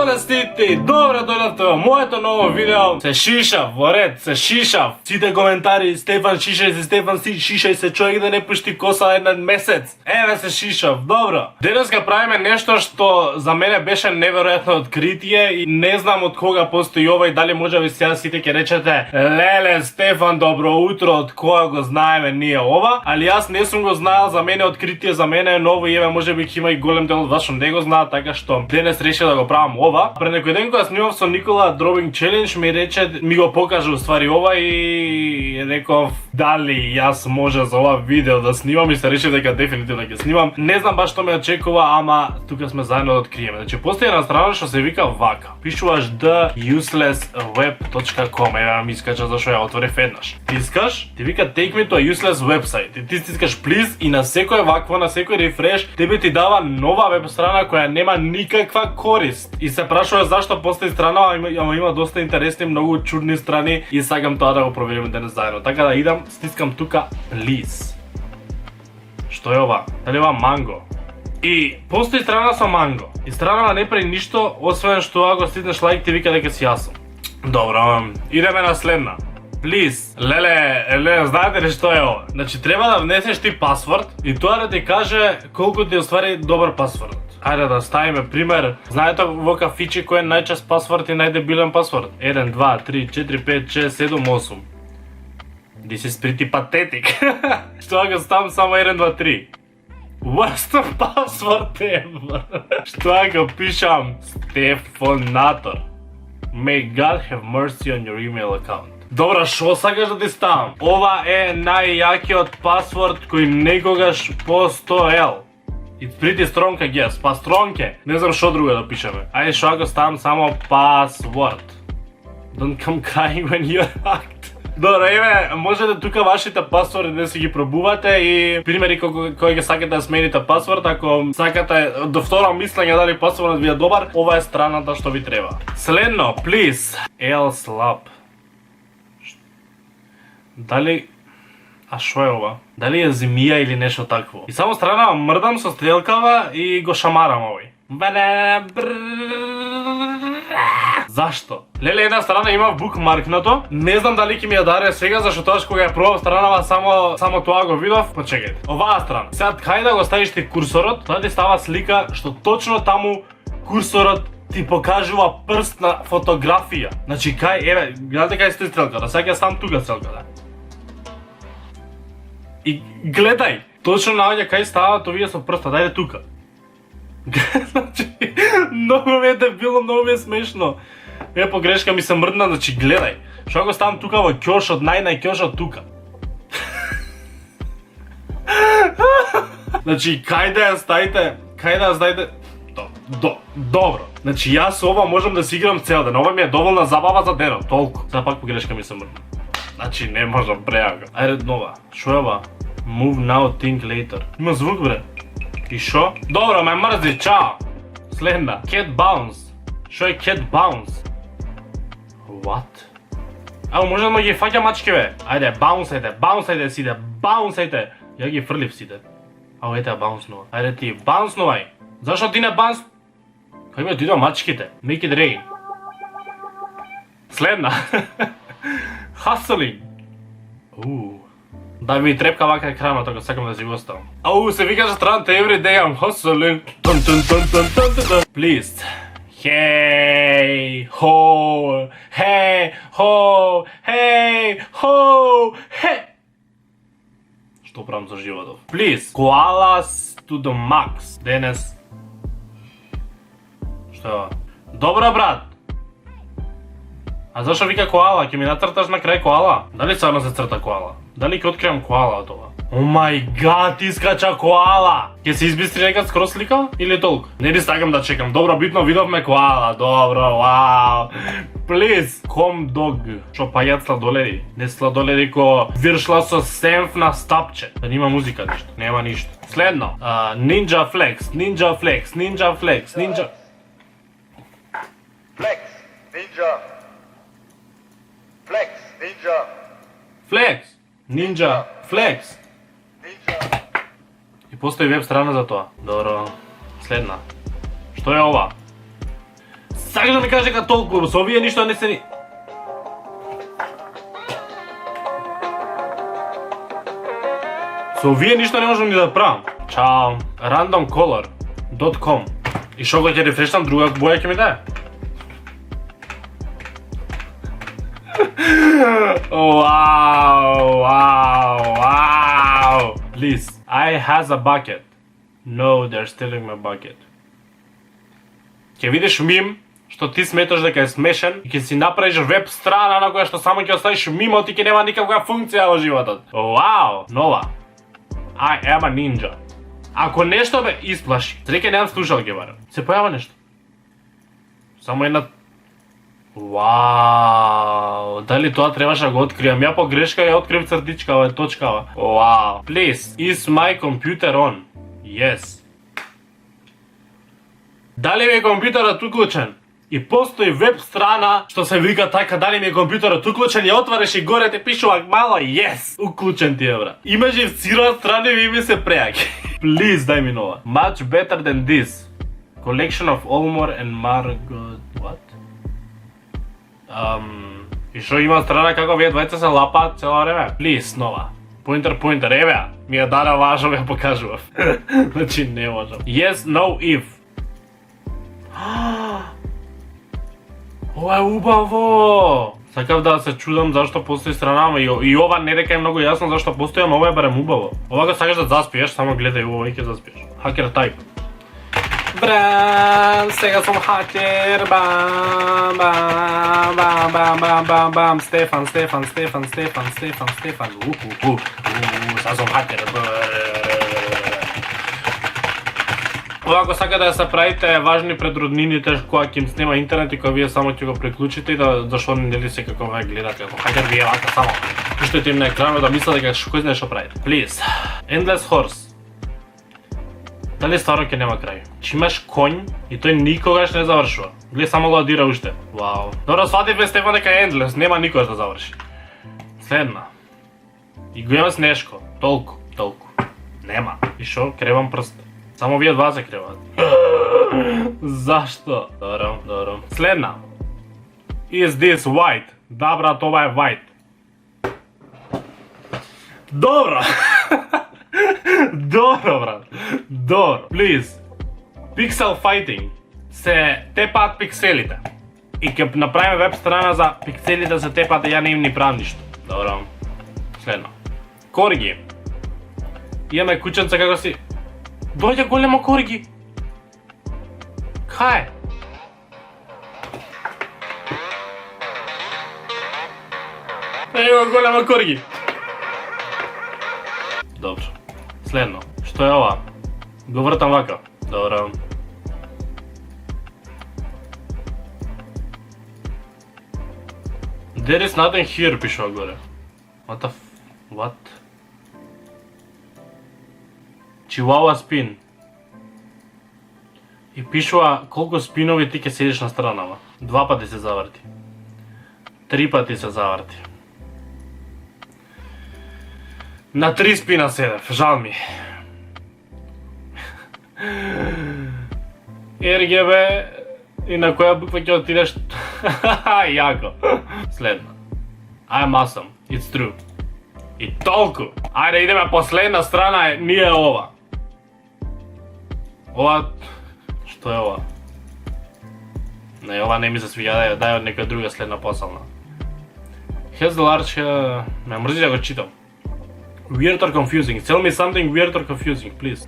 леле сите, добре дојдовте во моето ново видео. Се шишав, во ред, се шишав. Сите коментари, Стефан шишај се, Стефан шишај се, човек да не пушти коса еден месец. Еве се шишав, добро. Денеска правиме нешто што за мене беше неверојатно откритие и не знам од кога постои ова и дали може би сега сите ќе речете леле Стефан, добро утро, од кога го знаеме ние ова, али јас не сум го знаел, за мене откритие, за мене е ново и еве може би ќе има и голем дел од вас што не го знаат, така што денес решив да го правам ова. Пред некој ден кога снимав со Никола Drawing Challenge ми го покажа уствари ова и реков дали јас може за ова видео да снимам и се решив дека дефинитивно ќе снимам. Не знам баш што ме очекува, ама тука сме заедно да откриеме. Значи постои една страна што се вика вака. Пишуваш theuselessweb.com. Еве ми искача зашо ја отворив еднаш. Тискаш, ти вика take me to a useless website. И ти стискаш please и на секој вакво, на секој рефреш, тебе ти дава нова веб страна која нема никаква корист. И се прашуваш зашто постои страна, ама има доста интересни, многу чудни страни и сакам тоа да го провериме денес заедно. Така да идам, стискам тука please. Што е ова? Дали ова манго? И постои страна со манго. И странава не прави ништо, освен што ако стиснеш лайк ти вика дека си јасно. Добро, идеме на следна. Please, леле, знаете ли што е ова? Значи треба да внесеш ти пасворд и тоа да ти каже колку ти оствари добар пасворд. Ајде да ставиме пример. Знаете во кафичи кој е најчест пасворд и најдебилен пасворд? 1, 2, 3, 4, 5, 6, 7, 8. This is pretty pathetic. Што ако ставам само 1, 2, 3? Worst password ever. Што ако пишам Стефонатор? May God have mercy on your email account. Добра, шо сакаш да ти ставам? Ова е најјакиот пасворд кој некогаш постоел. It's pretty strong, I guess. Па strong е. Не знам шо друго да пишеме. Ајде шо ако ставам само password. Don't come crying when you're hacked. Добро, еве, можете тука вашите пасворди да си ги пробувате и примери кој ги сакате да смените пасворд, ако сакате до второ мислење дали пасвордот ви е добар, ова е страната што ви треба. Следно, please, LSLAP. Дали... А шо е ова? Дали е зимија или нешто такво? И само страна мрдам со стрелкава и го шамарам овој. Зашто? Леле, една страна има букмаркнато. Не знам дали ќе ми ја даде сега, зашто тоа кога ја пробав странава само тоа го видов. Почекајте. Оваа страна. Сега кај да го ставиш ти курсорот, тоа ти става слика што точно таму курсорот ти покажува прстна фотографија. Значи кај, еве, гледате кај стои стрелката. Сега ќе ставам тука стрелката. И гледај, точно наоѓа кај става тоа вие со прста, дајде тука. Значи, многу ми е дебилно, многу ми е смешно. Е, погрешка ми се мрдна, значи гледај. Шо го ставам тука во ќошот, најќошот тука. Значи, кај да ја ставите, добро. Значи, јас ова можам да си играм цел ден, ова ми е доволна забава за денот, толку. Сега пак погрешка ми се мрдна. Значи, не можам прејако. Ајде нова, шо е ова? Move now, think later. Има звук, бре. И шо? Добро, ме мрзи, чао! Следна. Cat bounce. Шо е cat bounce? What? Ао, може да ме ги фаќа мачки, бе? Ајде, баунсајте сите, баунсајте! Ја ги фрлив сите. Ао, ете, баунснува. Ајде ти, баунснувај! Зашо ти не баунс... Кај ме отидува мачките? Make it rain. Следна. Hustling. Да ми трепка вака екранот, ако сакам да си го оставам. Ау, се викаше страната every day I'm hustling. Please. Hey, ho, hey, ho, hey, ho, hey. Што правам за животов? Please. Koalas to the max. Денес. Што е ова? Добро, брат. А зашо вика коала? Ќе ми нацрташ на крај коала? Дали само се црта коала? Дали ќе откријам коала од ова? О мај гад, искача коала! Ќе се избистри некад скроз слика? Или толку? Не би сакам да чекам. Добро, битно видовме коала. Добро, вау! Please! Ком дог. Шо пајат сладоледи? Не сладоледи ко виршла со сенф на стапче. Да нема музика ништо. Нема ништо. Следно. Ninja Flex. Ninja Flex. Ninja Flex. Ninja... Flex. Ninja. Flex. Ninja. Flex. Ninja. Flex. Ninja. И постои веб страна за тоа. Добро. Следна. Што е ова? Сакаш да ми кажеш дека толку, со овие ништо не се ни... Со овие ништо не можам ни да правам. Чао. randomcolor.com. И шо го ќе рефрештам, друга боја ќе ми даде. Wow. Please, I has a bucket. No, they're stealing my bucket. Ќе видиш мим што ти сметаш дека е смешен и ќе си направиш веб страна на која што само ќе оставиш мимот и ќе нема никаква функција во животот. Вау, нова. I am a ninja. Ако нешто бе исплаши, среќа немам слушалки барем. Се појава нешто. Само една... Вау, дали тоа требаше да го откријам? Ја по грешка ја открив цртичкава и точкава. Вау. Please, is my computer on? Yes. Дали ми е компјутерот уклучен? И постои веб страна што се вика така, дали ми е компјутерот уклучен, ја отвараш и горе те пишува мало yes, уклучен ти е, брат. Имаше цира страни и ми се преаки. Please, дај ми нова. Much better than this. Collection of Olmor and Margot... What? И шо има страна како вие двајца се лапаат цело време? Please, нова. Pointer, еве, ми ја дара важно, ја покажував. Значи не можам. Yes, no, if. Ова е убаво! Сакав да се чудам зашто постои страна, и ова не дека е многу јасно зашто постои, ама ова е барем убаво. Ова го сакаш да заспиеш, само гледај ова и ќе заспиеш. Хакер тайп. Бран, сега сум хакер, бам, Стефан, сега сум хакер, Ова ако сака да се правите важни пред роднините кога ќе им снема интернет и кога вие само ќе го приклучите и да зашто нели секако ве гледате како хакер вие вака само пуштите им на екранот да мислат дека кој знае што правите. Please. Endless horse. Дали стварно ќе нема крај? Че имаш конј и тој никогаш не завршува. Гледај само го адира уште. Вау. Добро, свативме Стефан дека е endless, нема никогаш да заврши. Следна. И го има снешко. Толку. Нема. И шо? Кревам прст. Само вие два се креват. Зашто? Добро. Следна. Is this white? Да, брат, ова е white. Добро. Добро, брат. Добро. Please. Pixel fighting. Се тепаат пикселите. И ќе направиме веб страна за пикселите се тепаат и ја не им ни правам ништо. Добро. Следно. Корги. Имаме кученца како си... Дојде големо корги. Кај? Ево големо корги. Добро. Следно. Што е ова? Го вртам вака. Добро. There is nothing here, пишува горе. What? Chihuahua spin. И пишува колку спинови ти ќе седиш на странава. 2 пати се заврти. 3 пати се заврти. На 3 спина седев, жал ми. RGB и на која буква ќе отидеш? Јако. Следно. I'm awesome. It's true. И толку. Ајде идеме последна страна, ние ова. Ова... Што е ова? Не, ова не ми се свиѓа, дај од нека друга следна посална. Has the large... Ме мрзи да го читам. Weird or confusing. Tell me something weird or confusing, please.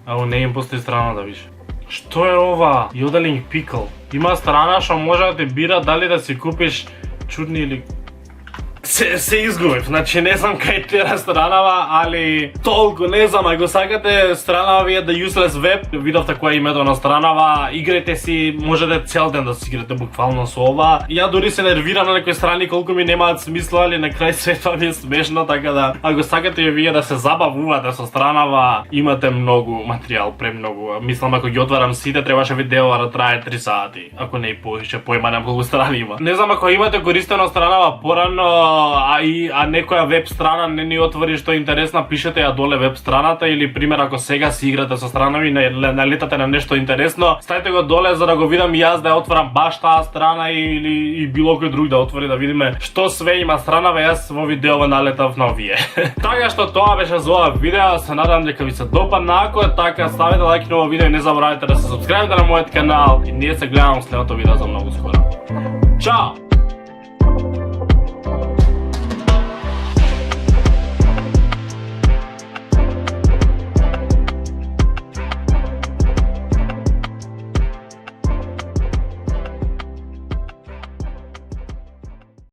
Ау, не им постои страна да више. Што е ова? Yodeling pickle. Има страна што може да те бира дали да си купиш чудни или... Се изгубив, значи не знам кај тера странава, али толку не знам, ако сакате странава вие да useless web, видовте кој е името на странава, игрете си, можете цел ден да си играте буквално со ова. Ја дури се нервирам на некои страни колку ми немаат смисла, али на крај светот ми е смешно, така да ако сакате вие да се забавувате со странава, имате многу материјал, премногу. Мислам ако ги отварам сите требаше видео да трае 3 сати, ако не и повеќе, појма немам колку страни има. Не знам ако имате користено странава порано, а некоја веб страна не ни отвори што е интересна, пишете ја доле веб страната или пример ако сега си играте со странави, налетате на нешто интересно, ставите го доле за да го видам и јас да ја отворам баш таа страна или и било кој друг да отвори да видиме што све има странава. Јас во видеово налетав на овие. Така што тоа беше за ова видео, се надам дека ви се допадна. Ако е така, ставете лайк на ова видео и не заборавајте да се супскрајбите на мојот канал и ние се гледаме во следното видео за многу скоро. Чао!